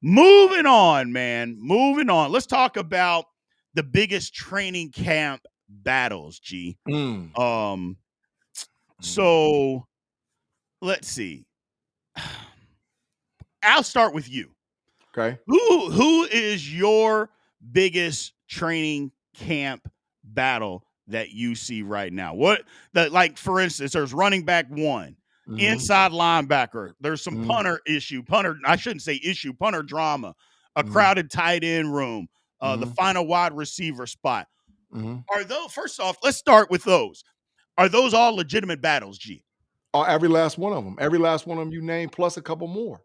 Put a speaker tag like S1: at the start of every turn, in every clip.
S1: Moving on, man. Moving on. Let's talk about the biggest training camp battles, G.
S2: Mm.
S1: Um,
S2: Mm.
S1: so let's see. I'll start with you.
S2: Okay.
S1: Who is your biggest training camp battle that you see right now? What that like for instance, there's running back one,
S2: Mm-hmm.
S1: inside linebacker. There's some
S2: Mm-hmm.
S1: punter. I shouldn't say issue, punter drama. A
S2: Mm-hmm.
S1: crowded tight end room. The
S2: Mm-hmm.
S1: final wide receiver spot.
S2: Mm-hmm.
S1: Are those first off? Let's start with those. Are those all legitimate battles, G?
S2: Every last one of them. Every last one of them you name, plus a couple more.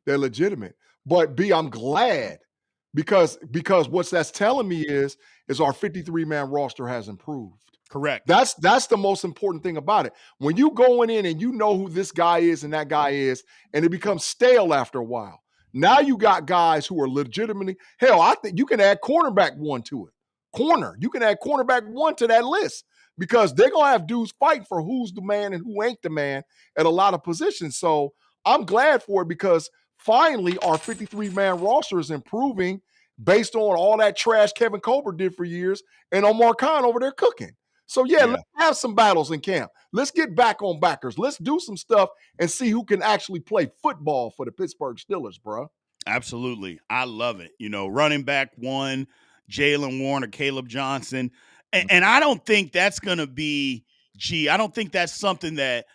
S2: They're legitimate. But B, I'm glad because what that's telling me is our 53-man roster has improved.
S1: Correct.
S2: That's the most important thing about it. When you going in and you know who this guy is and that guy is, and it becomes stale after a while. Now you got guys who are legitimately hell. I think you can add cornerback one to it. Corner, you can add cornerback one to that list because they're gonna have dudes fight for who's the man and who ain't the man at a lot of positions. So I'm glad for it because finally our 53-man roster is improving based on all that trash Kevin Colbert did for years and Omar Khan over there cooking. So yeah,
S1: Yeah.
S2: let's have some battles in camp. Let's get back on backers. Let's do some stuff and see who can actually play football for the Pittsburgh Steelers, bro.
S1: Absolutely. I love it. Running back one, Jalen Warren or Caleb Johnson. And I don't think that's going to be, I don't think that's something that,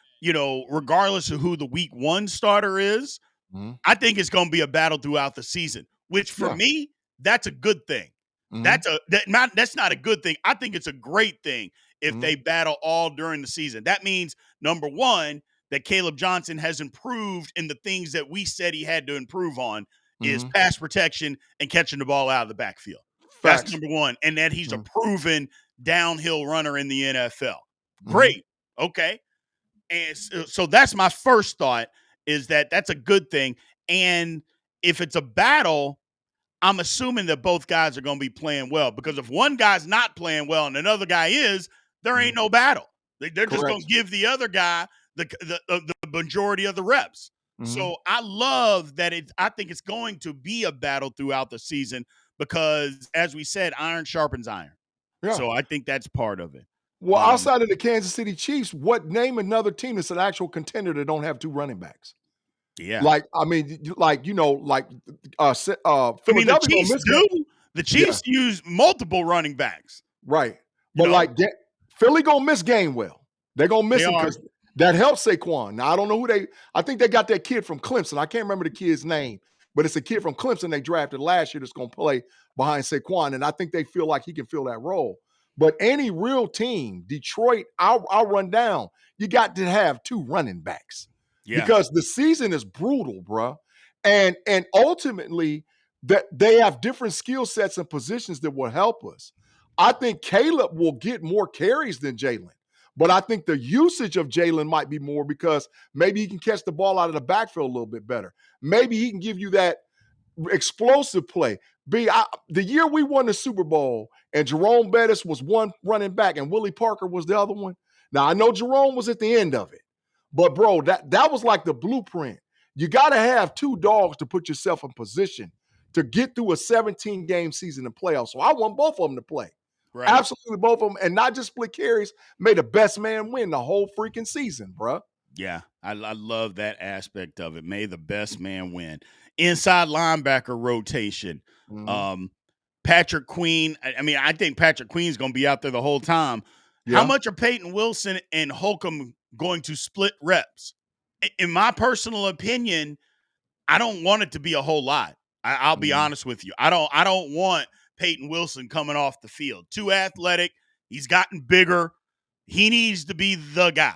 S1: regardless of who the week one starter is,
S2: Mm-hmm.
S1: I think it's going to be a battle throughout the season, which for
S2: Yeah.
S1: me, that's a good thing.
S2: Mm-hmm.
S1: That's not a good thing. I think it's a great thing if
S2: Mm-hmm.
S1: they battle all during the season. That means, number one, that Caleb Johnson has improved in the things that we said he had to improve on is
S2: Mm-hmm.
S1: pass protection and catching the ball out of the backfield. That's
S2: Facts.
S1: number one. And that he's a
S2: Mm-hmm.
S1: proven downhill runner in the NFL.
S2: Mm-hmm.
S1: Great. Okay. And so that's my first thought is that that's a good thing. And if it's a battle, I'm assuming that both guys are going to be playing well because if one guy's not playing well and another guy is, there ain't no battle. They're just going
S2: Correct.
S1: to give the other guy the majority of the reps.
S2: Mm-hmm.
S1: So I love that I think it's going to be a battle throughout the season because, as we said, iron sharpens iron.
S2: Yeah.
S1: So I think that's part of it.
S2: Well,
S1: Um,
S2: outside of the Kansas City Chiefs, name another team that's an actual contender that don't have two running backs?
S1: yeah.
S2: Like, I mean,
S1: I mean, the
S2: Philadelphia gonna
S1: Chiefs
S2: miss game.
S1: do. The
S2: Yeah,
S1: Chiefs use multiple running backs.
S2: right.
S1: You
S2: But
S1: know,
S2: Philly gonna miss Gainwell. They're gonna
S1: they
S2: miss him
S1: are.
S2: because that helps Saquon. Now I don't know who I think they got that kid from Clemson. I can't remember the kid's name, but it's a kid from Clemson they drafted last year that's gonna play behind Saquon, and I think they feel like he can fill that role. But any real team, Detroit, I'll run down. You got to have two running backs
S1: Yeah.
S2: because the season is brutal, bruh. And ultimately that they have different skill sets and positions that will help us. I think Caleb will get more carries than Jalen, but I think the usage of Jalen might be more because maybe he can catch the ball out of the backfield a little bit better. Maybe he can give you that explosive play. The year we won the Super Bowl and Jerome Bettis was one running back and Willie Parker was the other one. Now I know Jerome was at the end of it, but bro, that was like the blueprint. You got to have two dogs to put yourself in position to get through a 17-game season in playoffs. So I want both of them to play.
S1: Right.
S2: Absolutely both of them, and not just split carries. May the best man win the whole freaking season, bro.
S1: Yeah, I love that aspect of it. May the best man win. Inside linebacker rotation.
S2: Mm-hmm.
S1: Patrick Queen. I mean, I think Patrick Queen's going to be out there the whole time. How
S2: Yeah.
S1: much are Peyton Wilson and Holcomb going to split reps? In my personal opinion, I don't want it to be a whole lot. I'll be honest with you. I don't want Peyton Wilson coming off the field. Too athletic. He's gotten bigger. He needs to be the guy.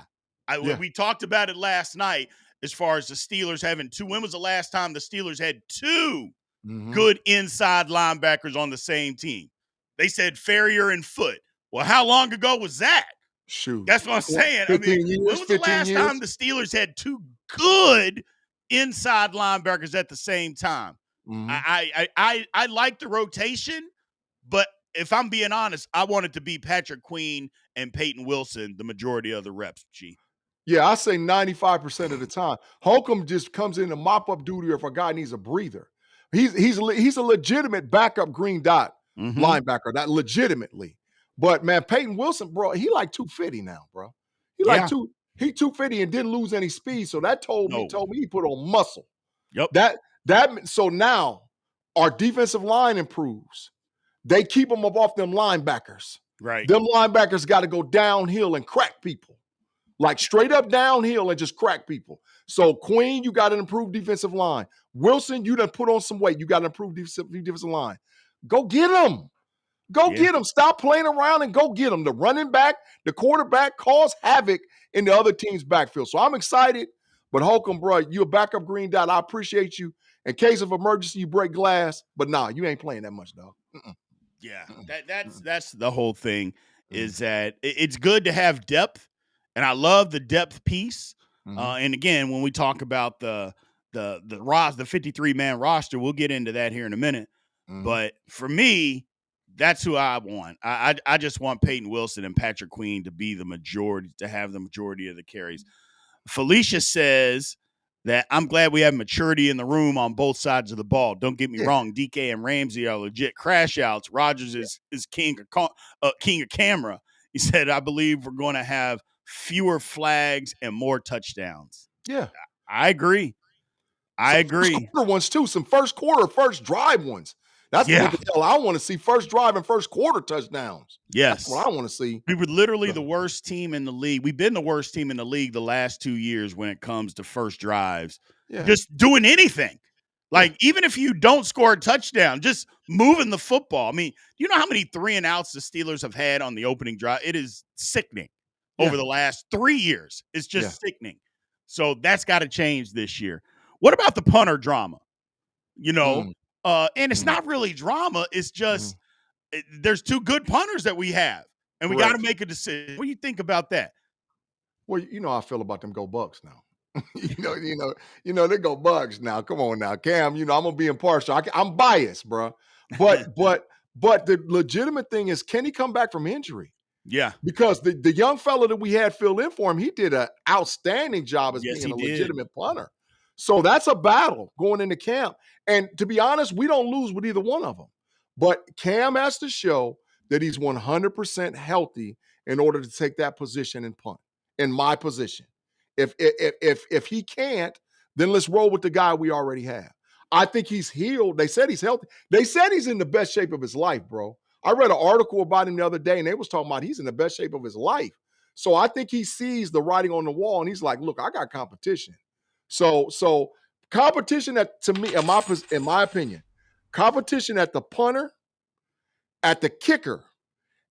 S2: Yeah.
S1: We talked about it last night as far as the Steelers having two. When was the last time the Steelers had two good inside linebackers on the same team? They said Ferrier and Foot. Well, how long ago was that?
S2: Shoot.
S1: That's what I'm saying. I
S2: 15
S1: mean,
S2: years,
S1: when was the
S2: 15
S1: last
S2: years.
S1: time the Steelers had two good inside linebackers at the same time?
S2: Mm-hmm.
S1: I like the rotation, but if I'm being honest, I want it to be Patrick Queen and Peyton Wilson the majority of the reps, G.
S2: Yeah, I say 95% of the time. Holcomb just comes in to mop up duty if a guy needs a breather. He's a legitimate backup green dot
S1: Mhm.
S2: linebacker, that legitimately. But man, Peyton Wilson, bro, he like 250 now, bro. He like
S1: Yeah.
S2: two he 250 and didn't lose any speed. So that
S1: No.
S2: told me he put on muscle.
S1: Yep.
S2: That so now our defensive line improves. They keep them up off them linebackers.
S1: Right.
S2: Them linebackers got to go downhill and crack people. Like straight up downhill and just crack people. So Queen, you got an improved defensive line. Wilson, you done put on some weight. You got an improved defensive line. Go get them. Go
S1: Yeah.
S2: get them. Stop playing around and go get them. The running back, the quarterback cause havoc in the other team's backfield. So I'm excited. But Holcomb, bro, you a backup green dot. I appreciate you. In case of emergency, you break glass. But nah, you ain't playing that much, dog.
S1: Yeah.
S2: Mm-mm,
S1: That's the whole thing
S2: mm-mm,
S1: is that it's good to have depth, and I love the depth piece.
S2: mm-mm,
S1: And again, when we talk about the 53 man roster, we'll get into that here in a minute.
S2: mm-mm.
S1: But for me, that's who I want. I just want Peyton Wilson and Patrick Queen to be the majority, to have the majority of the carries. Felicia says that I'm glad we have maturity in the room on both sides of the ball. Don't get me
S2: Yeah,
S1: wrong. DK and Ramsey are legit crash outs. Rogers is king of camera. He said, I believe we're going to have fewer flags and more touchdowns.
S2: yeah.
S1: I agree. I
S2: Some first
S1: agree.
S2: quarter ones too. Some first quarter, first drive ones. That's what
S1: Yeah.
S2: the hell I want to see. First drive and first quarter touchdowns. That's
S1: Yes.
S2: what I want to see.
S1: We were literally the
S2: So,
S1: worst team in the league. We've been the worst team in the league the last 2 years when it comes to first drives.
S2: yeah,
S1: Just doing anything.
S2: yeah,
S1: Like, even if you don't score a touchdown, just moving the football. I mean, you know how many 3 and outs the Steelers have had on the opening drive? It is sickening over
S2: yeah,
S1: the last 3 years. It's
S2: yeah.
S1: just sickening. So that's got to change this year. What about the punter drama? You know,
S2: Mm,
S1: and it's
S2: mm,
S1: not really drama. It's
S2: mm.
S1: just there's 2 good punters that we have, and we got to
S2: Correct.
S1: make a decision. What do you think about that?
S2: Well, you know how I feel about them go Bucks now. They go Bucks now. Come on now, Cam. I'm gonna be impartial. I'm biased, bro. But the legitimate thing is, can he come back from injury?
S1: Yeah.
S2: Because the young fella that we had fill in for him, he did an outstanding job as
S1: Yes,
S2: being
S1: he
S2: a
S1: did.
S2: legitimate punter. So that's a battle going into camp. And to be honest, we don't lose with either one of them. But Cam has to show that he's 100% healthy in order to take that position and punt in my position. If he can't, then let's roll with the guy we already have. I think he's healed. They said he's healthy. They said he's in the best shape of his life, bro. I read an article about him the other day, and they was talking about he's in the best shape of his life. So I think he sees the writing on the wall, and he's like, "Look, I got competition." So competition at to me, in my opinion, competition at the punter, at the kicker,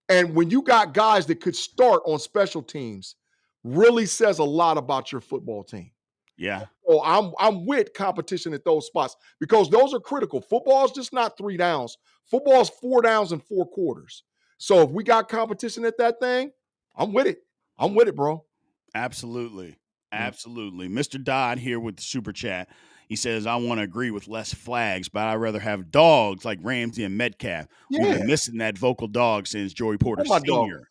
S2: and when you got guys that could start on special teams, really says a lot about your football team.
S1: Yeah.
S2: So I'm with competition at those spots because those are critical. Football is just not 3 downs. Football is 4 downs and 4 quarters. So if we got competition at that thing, I'm with it. I'm with it, bro.
S1: Absolutely.
S2: Mm.
S1: Absolutely. Mr. Dodd here with the super chat. He says, I want to agree with less flags, but I'd rather have dogs like Ramsey and Metcalf. We've
S2: Yeah,
S1: been missing that vocal dog since Joey Porter
S2: where my dog?
S1: Sr.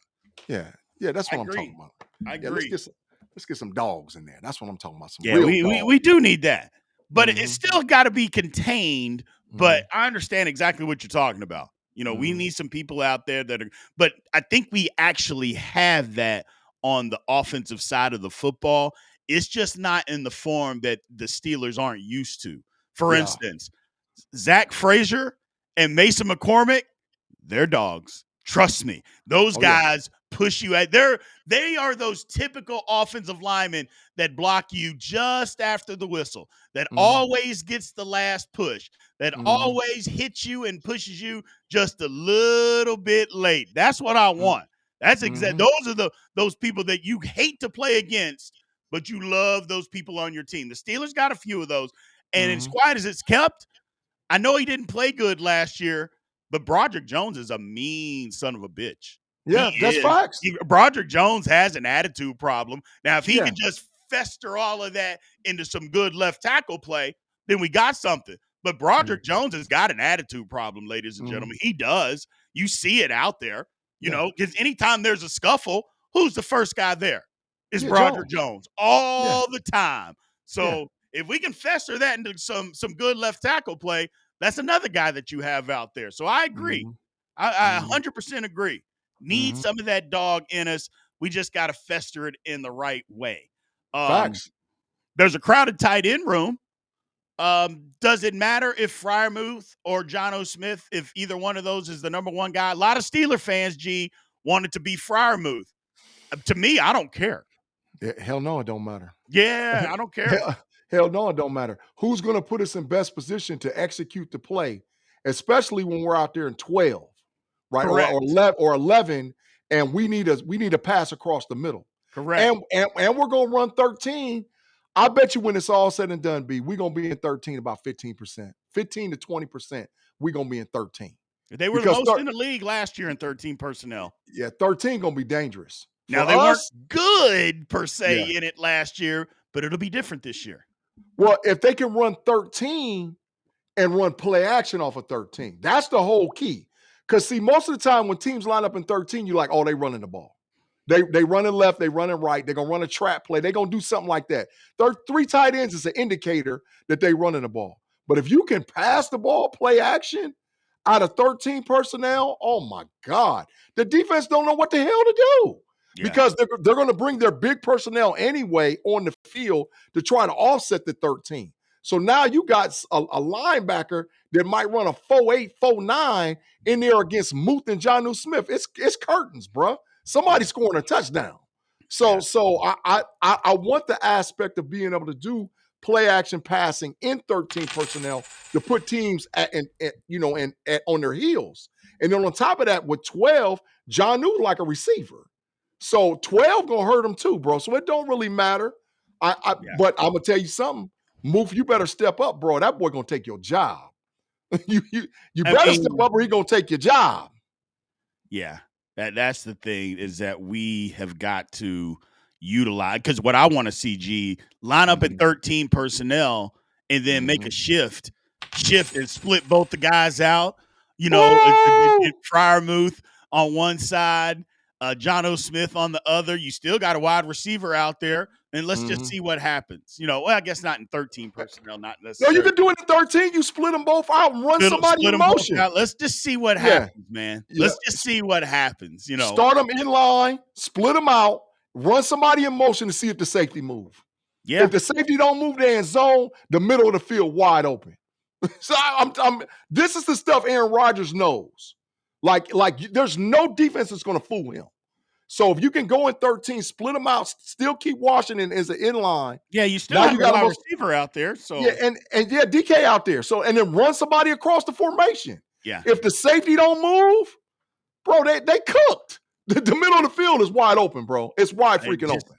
S2: Yeah, yeah, that's
S1: I
S2: what I'm talking
S1: agree.
S2: about.
S1: I
S2: Yeah,
S1: agree.
S2: let's get some dogs in there. That's what I'm talking about. Some
S1: Yeah,
S2: real
S1: we
S2: dogs.
S1: do need that. But it's
S2: Mm-hmm.
S1: still got to be contained.
S2: Mm-hmm.
S1: But I understand exactly what you're talking about. We
S2: Mm-hmm.
S1: need some people out there that are, but I think we actually have that on the offensive side of the football. It's just not in the form that the Steelers aren't used to. For
S2: Yeah.
S1: instance, Zach Frazier and Mason McCormick, they're dogs. Trust me. Those
S2: Oh yeah.
S1: guys push you at they are those typical offensive linemen that block you just after the whistle, that
S2: Mm-hmm.
S1: always gets the last push, that
S2: Mm-hmm.
S1: always hits you and pushes you just a little bit late. That's what I want. That's exact.
S2: Mm-hmm.
S1: Those are those people that you hate to play against, but you love those people on your team. The Steelers got a few of those, and as
S2: Mm-hmm.
S1: quiet as it's kept, I know he didn't play good last year, but Broderick Jones is a mean son of a bitch. He
S2: Yeah, that's
S1: is.
S2: facts.
S1: Broderick Jones has an attitude problem. Now, if he
S2: Yeah.
S1: could just fester all of that into some good left tackle play, then we got something. But
S2: Mm-hmm.
S1: Broderick Jones has got an attitude problem, ladies and
S2: Mm-hmm.
S1: gentlemen. He does. You see it out there,
S2: Yeah.
S1: because anytime there's a scuffle, who's the first guy there? It's
S2: Yeah,
S1: Broderick
S2: Jones.
S1: Jones
S2: Yeah.
S1: all the time.
S2: Yeah.
S1: So if we can fester that into some good left tackle play, That's another guy that you have out there. So I agree.
S2: Mhm.
S1: I
S2: Mhm.
S1: 100% agree. Need
S2: Mhm.
S1: some of that dog in us. We just got to fester it in the right way. Um,
S2: Facts.
S1: there's a crowded tight end room. Does it matter if Fryermuth or John Smith, if either one of those is the number one guy? A lot of Steeler fans, G, wanted to be Fryermuth. To me, I don't care.
S2: Hell no, it don't matter.
S1: Yeah, I don't care.
S2: Hell, hell no, it don't matter. Who's going to put us in best position to execute the play, especially when we're out there in 12, right? Or
S1: Correct.
S2: 11 and we need a pass across the middle.
S1: Correct.
S2: And we're going to run 13. I bet you when it's all said and done, we're going to be in 13 about 15%. 15 to 20%, we're going to be in 13.
S1: They were the
S2: Because
S1: most in the league last year in 13 personnel.
S2: yeah, 13 going to be dangerous.
S1: Now,
S2: For
S1: they weren't
S2: us,
S1: good per se
S2: yeah.
S1: in it last year, but it'll be different this year.
S2: Well, if they can run 13 and run play action off of 13. That's the whole key. Because see, most of the time when teams line up in 13, you're like, oh, they running the ball. They running left, they running right, they're gonna run a trap play, they're gonna do something like that. Three tight ends is an indicator that they running the ball. But if you can pass the ball, play action out of 13 personnel, oh my God, the defense don't know what the hell to do.
S1: Yeah.
S2: Because they're going to bring their big personnel anyway on the field to try to offset the 13. So now you got a linebacker that might run a 4.8, 4.9 in there against Muth and Jonnu Smith. It's curtains, bro. Somebody's scoring a touchdown.
S1: Yeah.
S2: So I want the aspect of being able to do play action passing in 13 personnel to put teams on their heels. And then on top of that, with 12, Jonnu like a receiver. So 12 gonna hurt him too, bro. So it don't really matter.
S1: Yeah.
S2: But I'm gonna tell you something. Move, you better step up, bro. That boy gonna take your job. you
S1: I
S2: better step
S1: mean,
S2: up or he gonna take your job.
S1: yeah. That's the thing is that we have got to utilize because what I want to see, G, line up at 13 personnel and then make a shift and split both the guys out. You know,
S2: Woo!
S1: Fryermuth on one side, John Smith on the other. You still got a wide receiver out there, and let's just
S2: Mhm.
S1: see what happens. You know, well, I guess not in 13 personnel, not
S2: No, you
S1: necessarily.
S2: can do it in 13. You split them both out and run somebody
S1: Split
S2: in
S1: them both
S2: motion.
S1: out. Let's just see what
S2: Yeah,
S1: happens, man.
S2: yeah.
S1: Let's just see what happens. You know,
S2: Start them in line, split them out, run somebody in motion to see if the safety move.
S1: yeah.
S2: If the safety don't move, they're in zone, the middle of the field wide open. So this is the stuff Aaron Rodgers knows. Like there's no defense that's going to fool him. So if you can go in 13, split them out, still keep Washington as an inline.
S1: Yeah, you still
S2: Now
S1: have
S2: you
S1: a
S2: got
S1: wide
S2: almost
S1: receiver out there,
S2: yeah,
S1: so
S2: and yeah, DK out there. So and then run somebody across the formation.
S1: yeah.
S2: If the safety don't move, bro, they cooked. The middle of the field is wide open, bro. It's wide
S1: It
S2: freaking
S1: just
S2: open.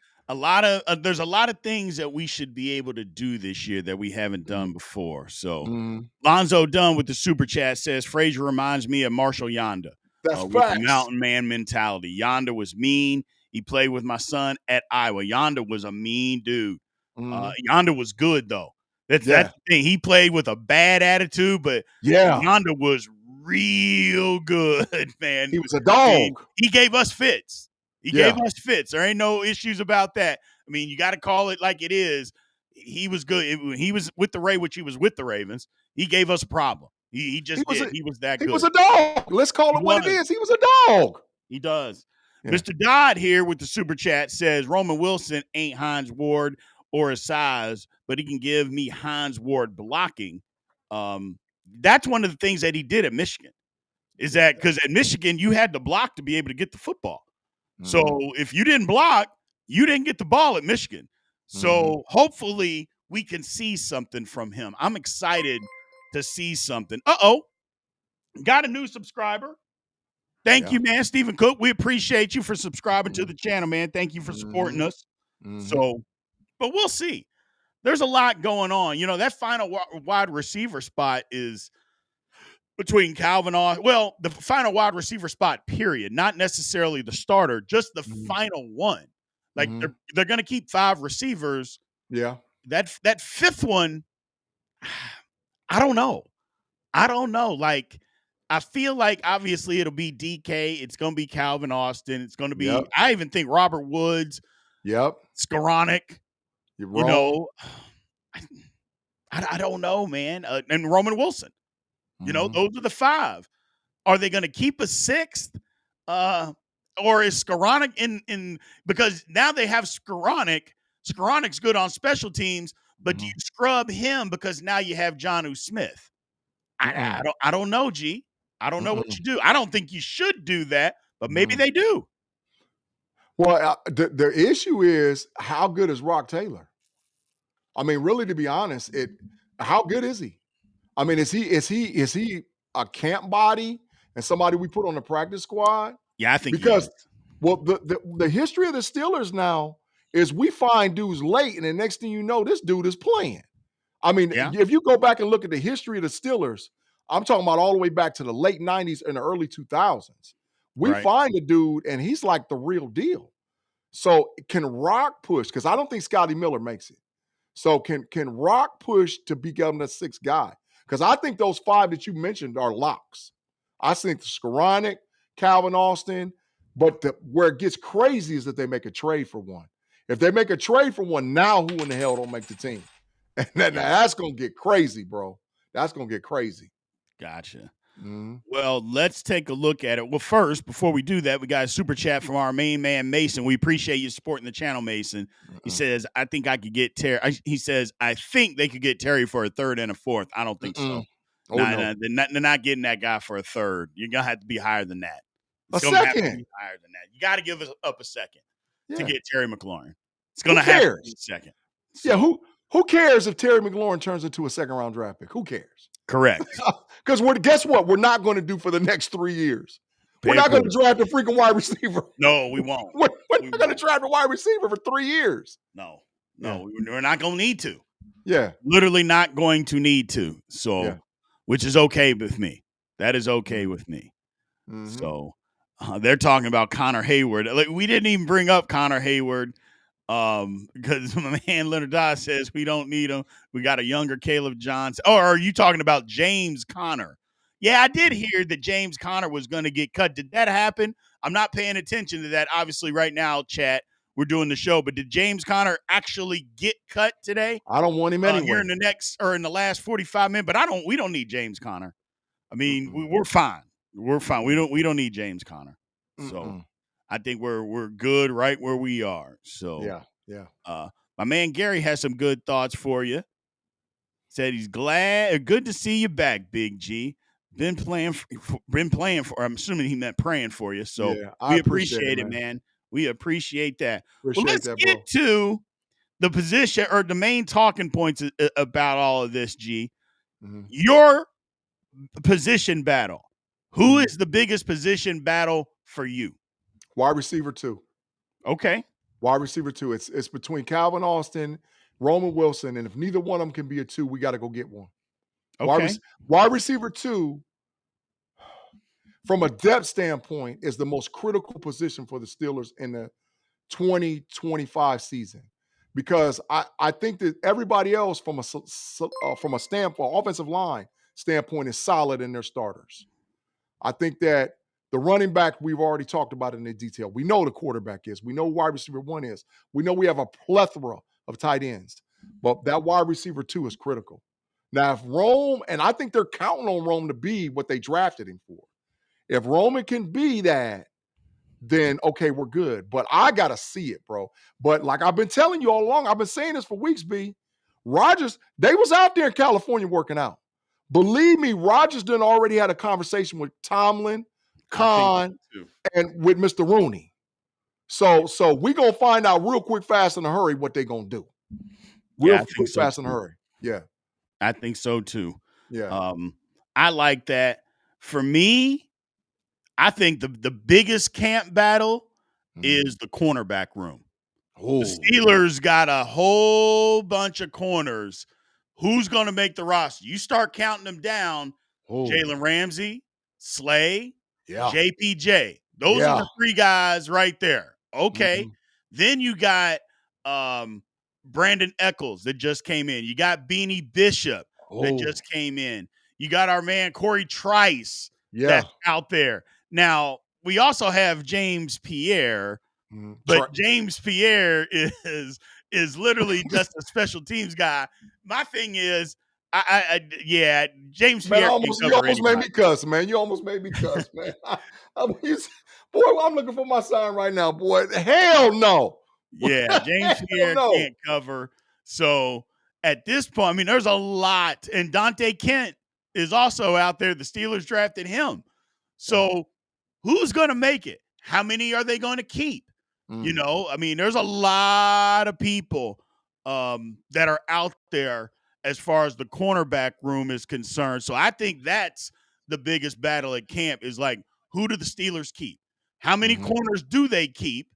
S1: there's a lot of things that we should be able to do this year that we haven't done before. So
S2: Mm,
S1: Lonzo Dunn with the super chat says Frazier reminds me of Marshall Yonda
S2: that's
S1: with the
S2: facts.
S1: mountain man mentality. Yonda was mean. He played with my son at Iowa. Yonda was a mean dude.
S2: Mm,
S1: Yonda was good though. That's
S2: yeah,
S1: the thing. He played with a bad attitude, but
S2: yeah.
S1: Yonda was real good, man.
S2: He was a
S1: I mean,
S2: dog.
S1: he gave us fits. He gave
S2: Yeah.
S1: us fits. There ain't no issues about that. I mean, you got to call it like it is. He was good. When he was with the which he was with the Ravens, he gave us a problem. He
S2: He
S1: just
S2: was
S1: did.
S2: a
S1: He was that
S2: he
S1: good.
S2: was a dog. Let's call
S1: He
S2: it what it
S1: was.
S2: is. He was a dog.
S1: He does.
S2: Yeah.
S1: Mr. Dodd here with the super chat says Roman Wilson ain't Hines Ward or his size, but he can give me Hines Ward blocking. That's one of the things that he did at Michigan. Is that because at Michigan you had to block to be able to get the football. So if you didn't block, you didn't get the ball at Michigan. So hopefully we can see something from him. I'm excited to see something. Got a new subscriber. Thank you, man, Stephen Cook. We appreciate you for subscribing to the channel, man. Thank you for supporting us. So, but we'll see. There's a lot going on. You know, that final wide receiver spot is between Calvin Austin. Well, the final wide receiver spot, period. Not necessarily the starter, just the final one. Like they're going to keep 5 receivers.
S2: Yeah.
S1: That fifth one, I don't know. Like, I feel like obviously it'll be DK. It's going to be Calvin Austin. It's going to be. I even think Robert Woods.
S2: Yep.
S1: Skowronek.
S2: You're
S1: You
S2: wrong.
S1: know, I don't know, man. And Roman Wilson. Those are the 5. Are they going to keep a 6th? Or is Skoranek in because now they have Skoranek. Skoranek's good on special teams, but do you scrub him because now you have Jonnu Smith? I don't know, G. I don't know what you do. I don't think you should do that, but maybe they do.
S2: Well, the issue is, how good is Rock Taylor? I mean, really, to be honest, how good is he? I mean, is he a camp body and somebody we put on the practice squad?
S1: Yeah, I think
S2: because
S1: he is.
S2: Well, the history of the Steelers now is we find dudes late, and the next thing you know, this dude is playing. I mean, if you go back and look at the history of the Steelers, I'm talking about all the way back to the late 90s and the early 2000s. We find a dude, and he's like the real deal. So can Rock push? Because I don't think Scotty Miller makes it. So can Rock push to become the 6th guy? Because I think those 5 that you mentioned are locks. I think the Skoranek, Calvin Austin, but where it gets crazy is that they make a trade for one. If they make a trade for one, now who in the hell don't make the team? And that's going to get crazy, bro. That's going to get crazy.
S1: Gotcha. Well, let's take a look at it. Well, first, before we do that, we got a super chat from our main man, Mason. We appreciate you supporting the channel, Mason. He says, I think I could get Terry. He says, I think they could get Terry for a 3rd and a 4th. I don't think so.
S2: Oh, no.
S1: They're not getting that guy for a 3rd. You're going to have to be higher than that.
S2: It's a 2nd.
S1: Higher than that. You got to give us up a 2nd to get Terry McLaurin. It's going to have to be a 2nd.
S2: So, yeah, who cares if Terry McLaurin turns into a 2nd-round draft pick? Who cares?
S1: Correct.
S2: Because guess what? We're not going to do for the next 3 years. We're not going to draft a freaking wide receiver.
S1: No, we won't.
S2: We're not going to draft a wide receiver for 3 years.
S1: No, we're not going to need to.
S2: Yeah.
S1: Literally not going to need to. So, which is okay with me. That is okay with me. So, they're talking about Connor Hayward. Like, we didn't even bring up Connor Hayward. Because my man Leonard Dodge says we don't need him. We got a younger Caleb Johnson. Oh, are you talking about James Conner? Yeah, I did hear that James Conner was going to get cut. Did that happen? I'm not paying attention to that. Obviously, right now, chat, we're doing the show. But did James Conner actually get cut today?
S2: I don't want him anyway.
S1: Here in the last 45 minutes. But we don't need James Conner. I mean, we're fine. We're fine. We don't need James Conner. So. I think we're good right where we are. So my man Gary has some good thoughts for you. Said he's good to see you back, Big G. Been playing for. I'm assuming he meant praying for you. So we appreciate it, man. We appreciate that. Let's get to the position or the main talking points about all of this, G. Your position battle. Who is the biggest position battle for you?
S2: Wide receiver 2.
S1: Okay.
S2: Wide receiver 2. It's between Calvin Austin, Roman Wilson, and if neither one of them can be a 2, we got to go get one.
S1: Okay.
S2: Wide receiver 2, from a depth standpoint, is the most critical position for the Steelers in the 2025 season. Because I think that everybody else from a standpoint, offensive line standpoint, is solid in their starters. I think that the running back, we've already talked about it in detail. We know the quarterback is. We know wide receiver 1 is. We know we have a plethora of tight ends. But that wide receiver 2 is critical. Now, if Rome, and I think they're counting on Rome to be what they drafted him for. If Roman can be that, then okay, we're good. But I got to see it, bro. But like I've been telling you all along, I've been saying this for weeks, B. Rodgers, they was out there in California working out. Believe me, Rodgers done already had a conversation with Tomlin, Khan, and with Mr. Rooney. So we going to find out real quick, fast, in a hurry what they going to do. Real quick, fast, in a hurry. Yeah.
S1: I think so, too.
S2: Yeah.
S1: I like that. For me, I think the biggest camp battle is the cornerback room. The Steelers got a whole bunch of corners. Who's going to make the roster? You start counting them down. Jalen Ramsey, Slay, JPJ. Those are the 3 guys right there. Okay. Then you got Brandon Eccles that just came in. You got Beanie Bishop that just came in. You got our man Corey Trice that's out there. Now, we also have James Pierre, but James Pierre is literally just a special teams guy. My thing is, Yeah, James
S2: Man,
S1: Pierre can't
S2: you
S1: cover
S2: almost made me
S1: anybody.
S2: cuss, man. You almost made me cuss, man. Boy, I'm looking for my sign right now, boy. Hell no.
S1: Yeah, James
S2: Hell
S1: Pierre
S2: no.
S1: can't cover. So at this point, I mean, there's a lot, and Dante Kent is also out there. The Steelers drafted him. So who's going to make it? How many are they going to keep? You
S2: Mm.
S1: know, I mean, there's a lot of people that are out there as far as the cornerback room is concerned. So I think that's the biggest battle at camp is like, who do the Steelers keep? How many
S2: Mhm.
S1: corners do they keep?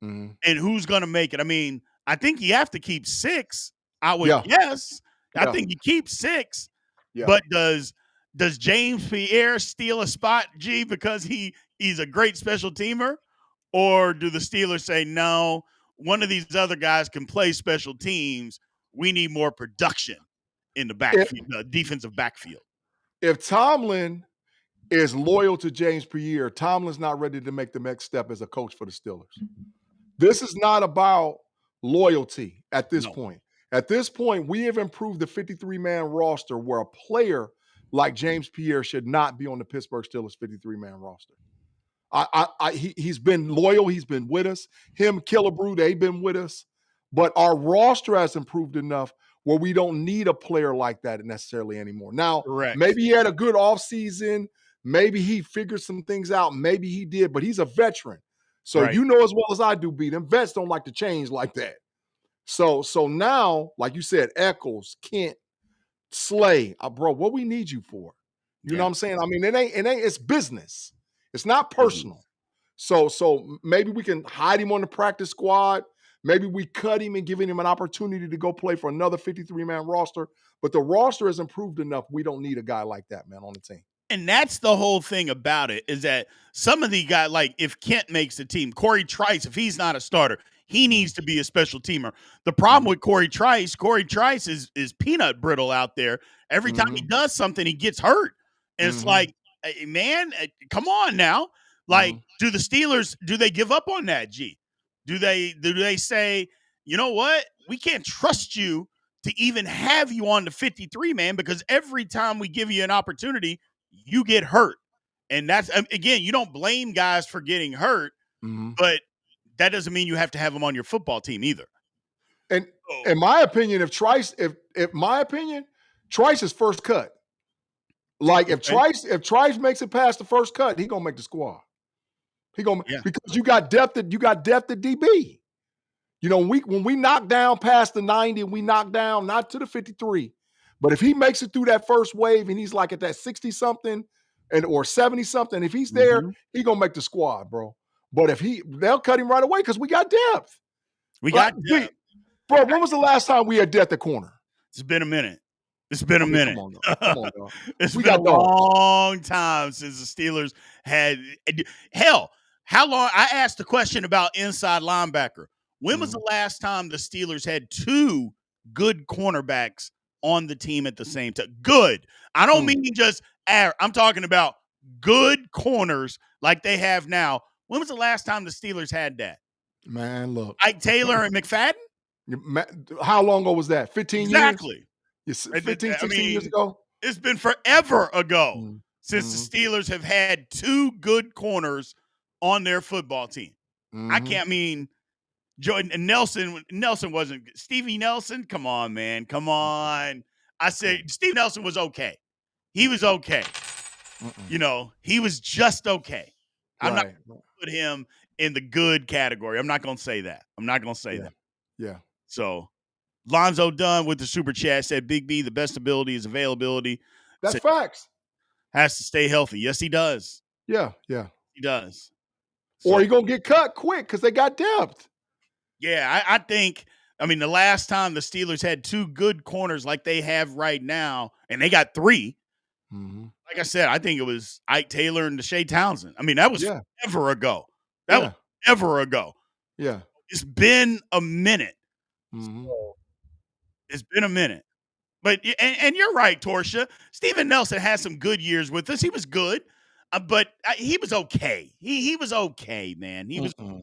S2: Mhm.
S1: And who's going to make it? I mean, I think you have to keep 6. I would
S2: Yeah.
S1: guess. I
S2: Yeah.
S1: think you keep 6.
S2: Yeah.
S1: But does James Pierre steal a spot, G, because he's a great special teamer? Or do the Steelers say, no, one of these other guys can play special teams. We need more production in the
S2: If
S1: backfield, the defensive backfield.
S2: if Tomlin is loyal to James Pierre, Tomlin's not ready to make the next step as a coach for the Steelers. This is not about loyalty at this
S1: No.
S2: point. At this point, we have improved the 53-man roster where a player like James Pierre should not be on the Pittsburgh Steelers 53-man roster. He's been loyal. He's been with us. Him, Killebrew, they've been with us. But our roster has improved enough where we don't need a player like that necessarily anymore. Now,
S1: Correct.
S2: maybe he had a good offseason. Maybe he figured some things out. Maybe he did, but he's a veteran. So
S1: Right.
S2: you know as well as I do, B, them vets don't like to change like that. So now, like you said, Eccles, Kent, Slay, bro, what we need you for? You know
S1: Yeah.
S2: what I'm saying? I mean, it's business. It's not
S1: Business.
S2: personal. So maybe we can hide him on the practice squad. Maybe we cut him and giving him an opportunity to go play for another 53-man roster. But the roster has improved enough. We don't need a guy like that, man, on the team.
S1: And that's the whole thing about it is that some of the guys, like if Kent makes the team, Corey Trice, if he's not a starter, he needs to be a special teamer. The problem with Corey Trice is peanut brittle out there. Every time he
S2: Mhm.
S1: does something, he gets hurt. And it's
S2: Mhm.
S1: like, man, come on now. Like,
S2: Mhm.
S1: do the Steelers, do they give up on that, G? Do they say, you know what? We can't trust you to even have you on the 53 man because every time we give you an opportunity, you get hurt. And that's again, you don't blame guys for getting hurt,
S2: Mhm.
S1: but that doesn't mean you have to have them on your football team either.
S2: And
S1: Oh,
S2: in my opinion, if my opinion, Trice is first cut. Like
S1: okay.
S2: If Trice makes it past the first cut, he gonna make the squad. He gonna
S1: Yeah.
S2: because you got depth at DB. You know, when we knock down past the 90, we knock down not to the 53, but if he makes it through that first wave and he's like at that 60 something and or 70 something, if he's there,
S1: Mm-hmm.
S2: he gonna make the squad, bro. But if they'll cut him right away because we got depth.
S1: We
S2: Like,
S1: got depth.
S2: bro, when was the last time we had depth at corner?
S1: It's been a minute. It's been a
S2: I mean, come
S1: minute.
S2: on, dog. Come on, dog.
S1: It's
S2: We
S1: been a
S2: got dogs.
S1: long time since the Steelers had hell. How long? I asked the question about inside linebacker. When was
S2: Mhm.
S1: the last time the Steelers had two good cornerbacks on the team at the same time? Good. I don't
S2: Mm.
S1: mean just I'm talking about good corners like they have now. When was the last time the Steelers had that?
S2: Man, look.
S1: Ike Taylor and McFadden?
S2: How long ago was that? 15 years?
S1: Exactly.
S2: Yes,
S1: I
S2: 15, 16 years
S1: mean,
S2: ago?
S1: it's been forever ago
S2: Mhm.
S1: since the
S2: Mhm.
S1: Steelers have had two good corners on their football team. I
S2: Mhm.
S1: can't mean Jordan and Nelson. Nelson wasn't Stevie Nelson. Come on, man. Come on. I said Steve Nelson was okay. He was okay.
S2: Mm-mm.
S1: You know, he was just okay. I'm not
S2: Right.
S1: gonna put him in the good category. I'm not gonna say that. I'm not gonna say
S2: Yeah.
S1: that.
S2: Yeah.
S1: So Lonzo Dunn with the super chat said, Big B, the best ability is availability.
S2: That's facts.
S1: Has to stay healthy. Yes, he does.
S2: Yeah. Yeah.
S1: He does.
S2: Or
S1: So,
S2: he gonna get cut quick because they got depth.
S1: yeah, I think, I mean, the last time the Steelers had two good corners like they have right now, and they got three,
S2: Mhm.
S1: like I said, I think it was Ike Taylor and Deshae Townsend. I mean, that was
S2: Yeah.
S1: ever ago. That was
S2: Yeah.
S1: ever ago.
S2: Yeah.
S1: It's been a minute.
S2: Mhm.
S1: So, it's been a minute. But and you're right, Torsia. Steven Nelson had some good years with us. He was good, but he was okay. He was okay, man. He was.
S2: Mm-mm.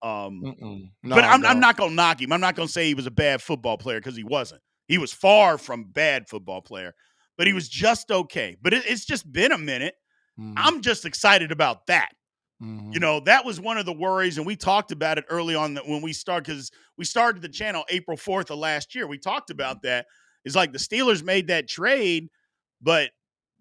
S1: Um,
S2: Mm-mm.
S1: but
S2: Nah,
S1: I'm
S2: dog.
S1: not gonna knock him. I'm not gonna say he was a bad football player because he wasn't. He was far from bad football player, but he was just okay. But it's just been a minute. I'm just excited about that. You know, that was one of the worries, and we talked about it early on when we started, because we started the channel April 4th of last year. We talked about that. It's like the Steelers made that trade, but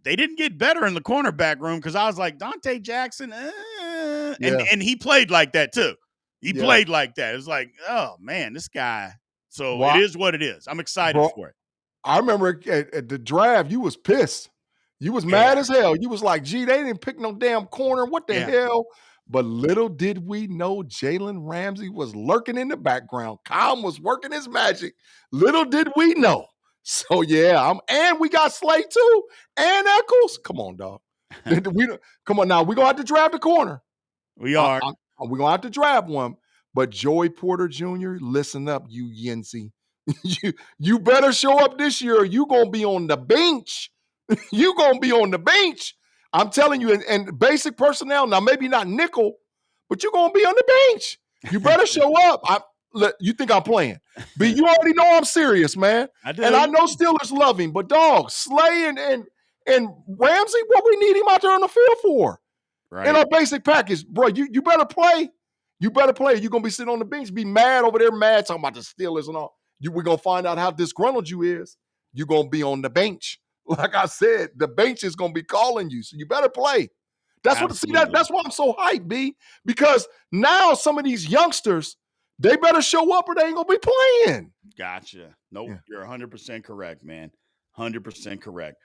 S1: they didn't get better in the cornerback room, because I was like, Dante Jackson, and he played like that too. He played like that. It was like, oh man, this guy. So it is what it is. I'm excited for it.
S2: I remember at the draft, you was pissed. You was mad as hell. You was like, gee, they didn't pick no damn corner. What the hell? But little did we know Jalen Ramsey was lurking in the background. Kyle was working his magic. Little did we know. So yeah, and we got Slay too, and Eccles. Come on, dog. Come on now. We're gonna have to draft a corner.
S1: We are.
S2: We're gonna have to draft one. But Joey Porter Jr., listen up, you Yency. you better show up this year, or you gonna be on the bench. You gonna be on the bench. I'm telling you, and basic personnel, now maybe not nickel, but you're gonna be on the bench. You better show up. You think I'm playing? But you already know I'm serious, man.
S1: I do.
S2: And I know Steelers love him, but dog, Slay and Ramsey, what we need him out there on the field for? Right. In our basic package, bro, you better play. You better play. You're gonna be sitting on the bench, be mad over there, mad talking about the Steelers and all. We're gonna find out how disgruntled you is. You're gonna be on the bench. Like I said, the bench is gonna be calling you, so you better play. That's that's why I'm so hyped, B. Because now some of these youngsters, they better show up or they ain't gonna be playing.
S1: Gotcha. Nope, you're 100% correct, man. 100% correct.